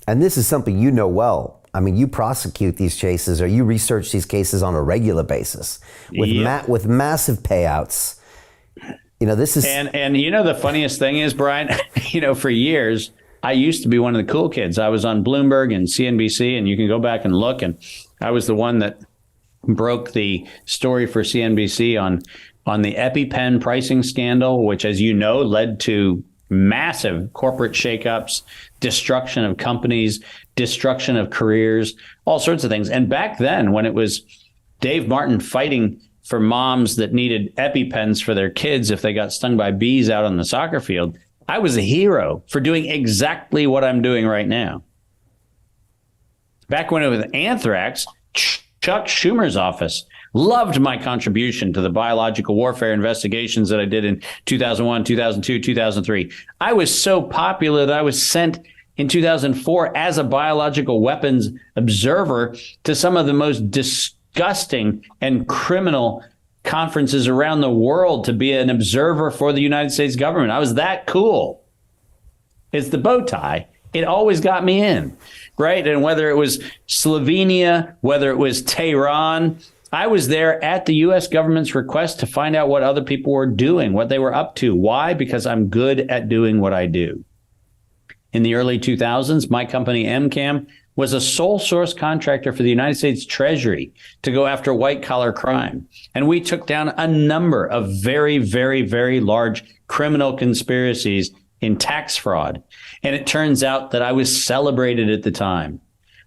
And this is something you know well. I mean, you prosecute these cases or you research these cases on a regular basis with massive payouts. You know, this is... And you know, the funniest thing is, Brian, you know, for years, I used to be one of the cool kids. I was on Bloomberg and CNBC, and you can go back and look. And I was the one that broke the story for CNBC on the EpiPen pricing scandal, which, as you know, led to massive corporate shakeups, destruction of companies, destruction of careers, all sorts of things. And back then, when it was Dave Martin fighting for moms that needed EpiPens for their kids if they got stung by bees out on the soccer field, I was a hero for doing exactly what I'm doing right now. Back when it was anthrax, Chuck Schumer's office loved my contribution to the biological warfare investigations that I did in 2001, 2002, 2003. I was so popular that I was sent in 2004 as a biological weapons observer to some of the most disgusting and criminal conferences around the world to be an observer for the United States government. I was that cool. It's the bow tie. It always got me in, right? And whether it was Slovenia, whether it was Tehran, I was there at the U.S. government's request to find out what other people were doing, what they were up to. Why? Because I'm good at doing what I do. In the early 2000s, my company, MCAM, was a sole source contractor for the United States Treasury to go after white collar crime. And we took down a number of very, very, very large criminal conspiracies in tax fraud. And it turns out that I was celebrated at the time.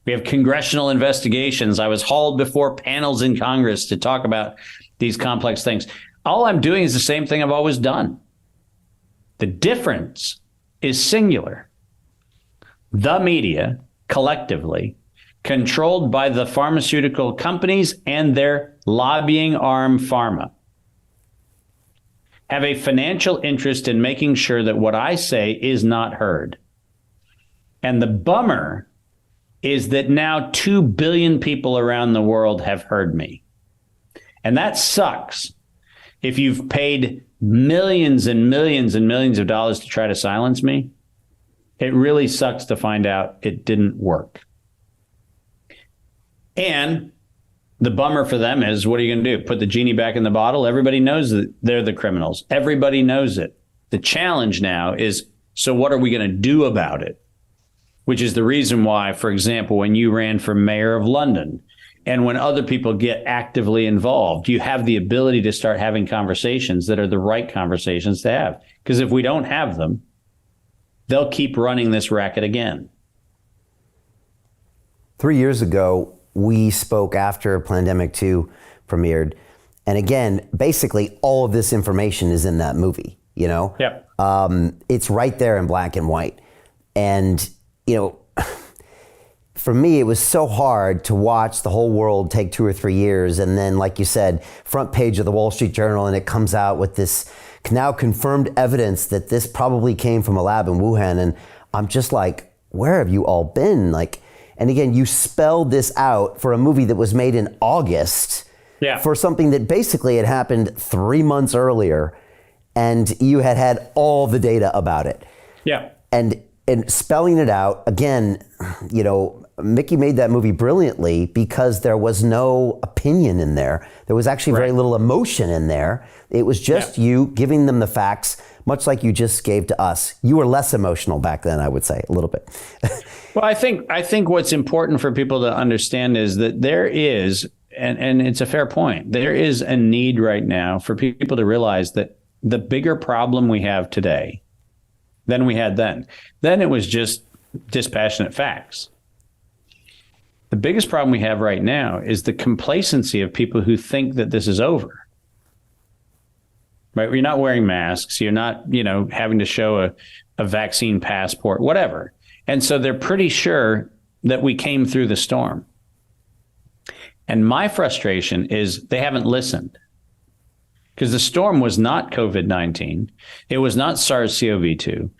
We have congressional investigations. I was hauled before panels in Congress to talk about these complex things. All I'm doing is the same thing I've always done. The difference is singular. The media, collectively, controlled by the pharmaceutical companies and their lobbying arm, pharma, have a financial interest in making sure that what I say is not heard. And the bummer is that now 2 billion people around the world have heard me. And that sucks. If you've paid millions and millions and millions of dollars to try to silence me, it really sucks to find out it didn't work. And the bummer for them is, what are you going to do? Put the genie back in the bottle? Everybody knows that they're the criminals. Everybody knows it. The challenge now is, so what are we going to do about it? Which is the reason why, for example, when you ran for mayor of London, and when other people get actively involved, you have the ability to start having conversations that are the right conversations to have. Because if we don't have them, they'll keep running this racket again. 3 years ago, we spoke after Plandemic 2 premiered. And again, basically all of this information is in that movie, you know? Yep. It's right there in black and white. And, you know, for me, it was so hard to watch the whole world take 2 or 3 years. And then, like you said, front page of the Wall Street Journal, and it comes out with this now confirmed evidence that this probably came from a lab in Wuhan. And I'm just like, where have you all been? Like, and again, you spelled this out for a movie that was made in August for something that basically had happened 3 months earlier, and you had all the data about it. Yeah. And spelling it out, again, you know, Mickey made that movie brilliantly because there was no opinion in there. There was actually very little emotion in there. It was just you giving them the facts, much like you just gave to us. You were less emotional back then, I would say, a little bit. Well, I think what's important for people to understand is that there is, and it's a fair point, there is a need right now for people to realize that the bigger problem we have today than we had then. Then it was just dispassionate facts. The biggest problem we have right now is the complacency of people who think that this is over. Right? You're not wearing masks. You're not, having to show a vaccine passport, whatever. And so they're pretty sure that we came through the storm. And my frustration is they haven't listened. Because the storm was not COVID-19. It was not SARS-CoV-2.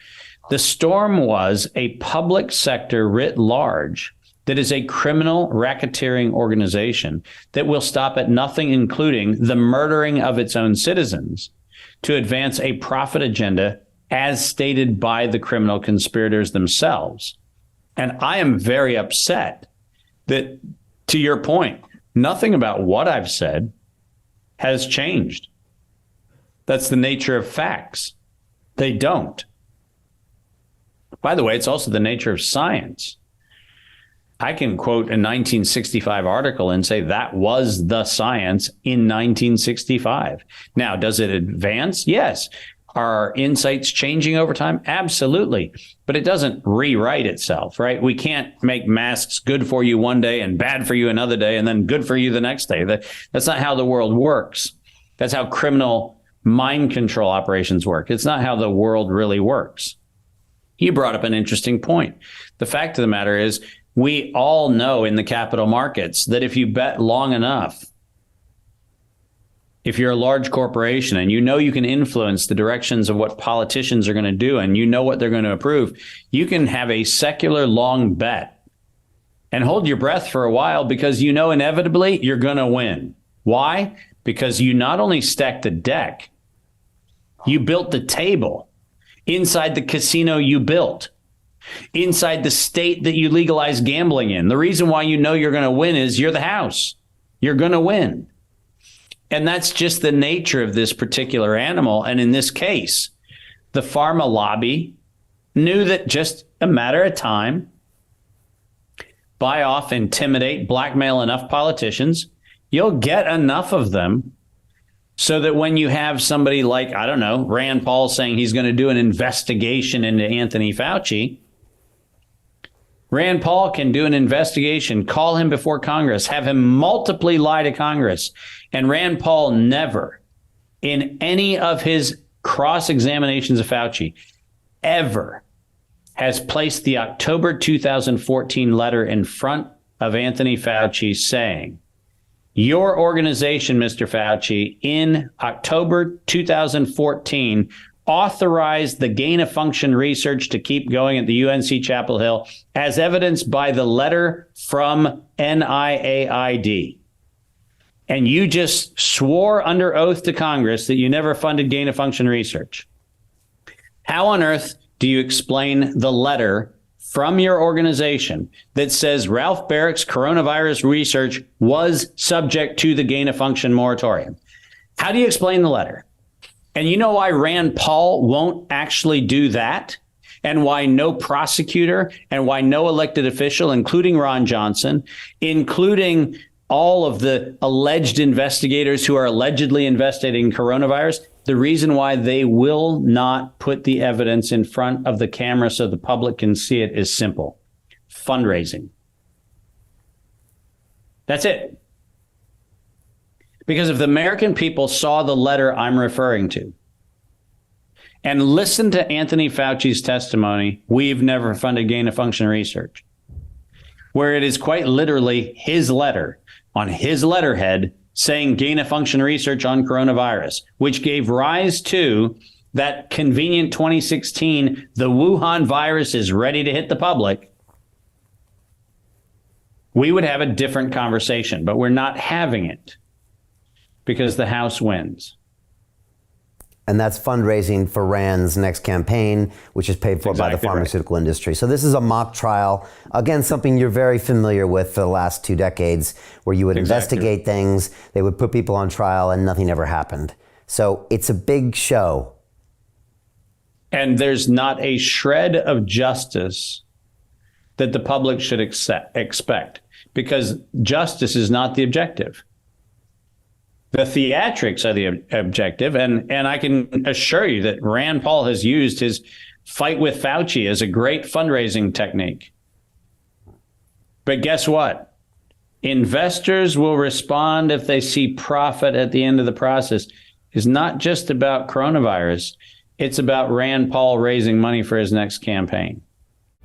The storm was a public sector writ large that is a criminal racketeering organization that will stop at nothing, including the murdering of its own citizens, to advance a profit agenda as stated by the criminal conspirators themselves. And I am very upset that, to your point, nothing about what I've said has changed. That's the nature of facts. They don't. By the way, it's also the nature of science. I can quote a 1965 article and say that was the science in 1965. Now, does it advance? Yes. Are our insights changing over time? Absolutely. But it doesn't rewrite itself, right? We can't make masks good for you one day and bad for you another day and then good for you the next day. That's not how the world works. That's how criminal mind control operations work. It's not how the world really works. You brought up an interesting point. The fact of the matter is, we all know in the capital markets that if you bet long enough, if you're a large corporation and you know you can influence the directions of what politicians are going to do and you know what they're going to approve, you can have a secular long bet and hold your breath for a while because you know inevitably you're going to win. Why? Because you not only stacked the deck, you built the table inside the casino you built, inside the state that you legalized gambling in. The reason why you know you're going to win is you're the house. You're going to win. And that's just the nature of this particular animal. And in this case, the pharma lobby knew that just a matter of time, buy off, intimidate, blackmail enough politicians, you'll get enough of them so that when you have somebody like, I don't know, Rand Paul saying he's going to do an investigation into Anthony Fauci, Rand Paul can do an investigation, call him before Congress, have him multiply lie to Congress. And Rand Paul never, in any of his cross-examinations of Fauci, ever has placed the October 2014 letter in front of Anthony Fauci saying, your organization, Mr. Fauci, in October 2014 authorized the gain-of-function research to keep going at the UNC Chapel Hill as evidenced by the letter from NIAID. And you just swore under oath to Congress that you never funded gain-of-function research. How on earth do you explain the letter from your organization that says Ralph Barrick's coronavirus research was subject to the gain-of-function moratorium? How do you explain the letter? And you know why Rand Paul won't actually do that? And why no prosecutor and why no elected official, including Ron Johnson, including all of the alleged investigators who are allegedly investigating coronavirus, the reason why they will not put the evidence in front of the camera so the public can see it is simple. Fundraising. That's it. Because if the American people saw the letter I'm referring to and listened to Anthony Fauci's testimony, we've never funded gain-of-function research, where it is quite literally his letter on his letterhead saying gain-of-function research on coronavirus, which gave rise to that convenient 2016, the Wuhan virus is ready to hit the public, we would have a different conversation, but we're not having it because the House wins. And that's fundraising for Rand's next campaign, which is paid for by the pharmaceutical industry. So this is a mock trial. Again, something you're very familiar with for the last 2 decades, where you would investigate things, they would put people on trial, and nothing ever happened. So it's a big show. And there's not a shred of justice that the public should expect, because justice is not the objective. The theatrics are the objective, and I can assure you that Rand Paul has used his fight with Fauci as a great fundraising technique. But guess what? Investors will respond if they see profit at the end of the process. It's not just about coronavirus. It's about Rand Paul raising money for his next campaign.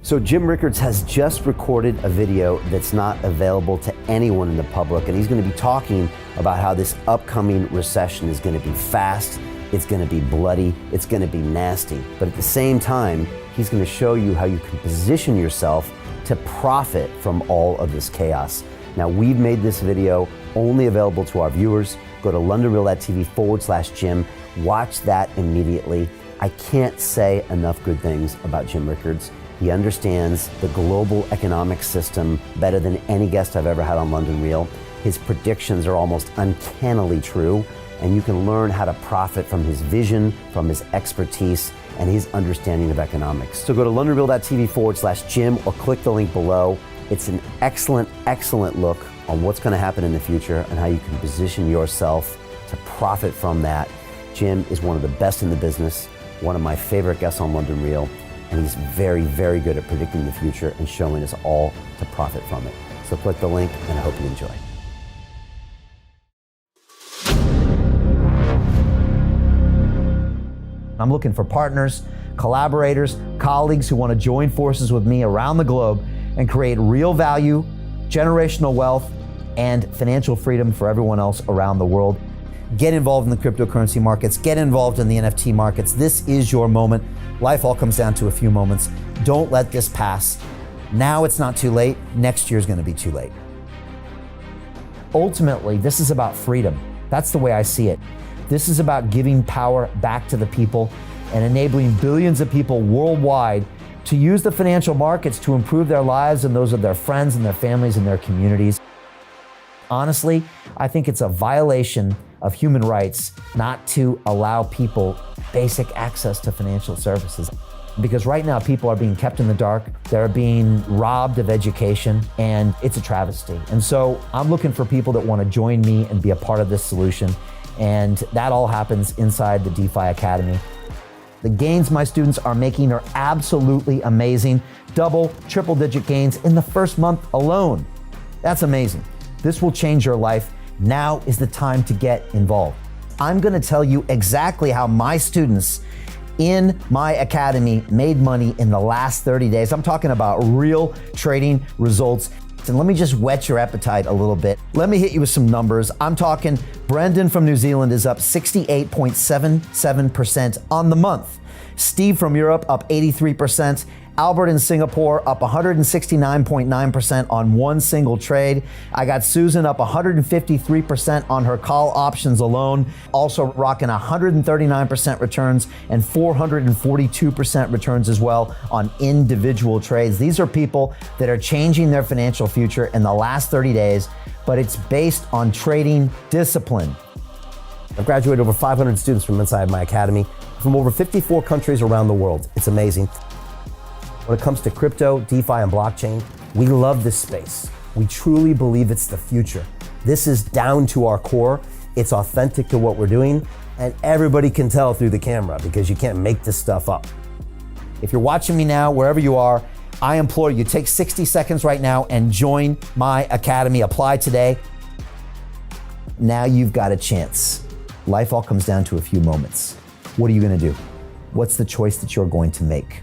So Jim Rickards has just recorded a video that's not available to anyone in the public, and he's going to be talking about how this upcoming recession is going to be fast, it's going to be bloody, it's going to be nasty. But at the same time, he's going to show you how you can position yourself to profit from all of this chaos. Now, we've made this video only available to our viewers. Go to londonreal.tv/Jim. Watch that immediately. I can't say enough good things about Jim Rickards. He understands the global economic system better than any guest I've ever had on London Real. His predictions are almost uncannily true, and you can learn how to profit from his vision, from his expertise, and his understanding of economics. So go to londonreal.tv/Jim or click the link below. It's an excellent, excellent look on what's going to happen in the future and how you can position yourself to profit from that. Jim is one of the best in the business, one of my favorite guests on London Real, and he's very, very good at predicting the future and showing us all to profit from it. So click the link, and I hope you enjoy. I'm looking for partners, collaborators, colleagues who want to join forces with me around the globe and create real value, generational wealth, and financial freedom for everyone else around the world. Get involved in the cryptocurrency markets, get involved in the NFT markets. This is your moment. Life all comes down to a few moments. Don't let this pass. Now it's not too late. Next year's going to be too late. Ultimately, this is about freedom. That's the way I see it. This is about giving power back to the people and enabling billions of people worldwide to use the financial markets to improve their lives and those of their friends and their families and their communities. Honestly, I think it's a violation of human rights not to allow people basic access to financial services. Because right now people are being kept in the dark, they're being robbed of education, and it's a travesty. And so I'm looking for people that want to join me and be a part of this solution. And that all happens inside the DeFi Academy. The gains my students are making are absolutely amazing. Double, triple digit gains in the first month alone. That's amazing. This will change your life. Now is the time to get involved. I'm gonna tell you exactly how my students in my academy made money in the last 30 days. I'm talking about real trading results. And let me just whet your appetite a little bit. Let me hit you with some numbers. I'm talking Brendan from New Zealand is up 68.77% on the month. Steve from Europe up 83%. Albert in Singapore up 169.9% on one single trade. I got Susan up 153% on her call options alone, also rocking 139% returns and 442% returns as well on individual trades. These are people that are changing their financial future in the last 30 days, but it's based on trading discipline. I've graduated over 500 students from inside my academy from over 54 countries around the world. It's amazing. When it comes to crypto, DeFi, and blockchain, we love this space. We truly believe it's the future. This is down to our core. It's authentic to what we're doing, and everybody can tell through the camera because you can't make this stuff up. If you're watching me now, wherever you are, I implore you, take 60 seconds right now and join my academy. Apply today. Now you've got a chance. Life all comes down to a few moments. What are you gonna do? What's the choice that you're going to make?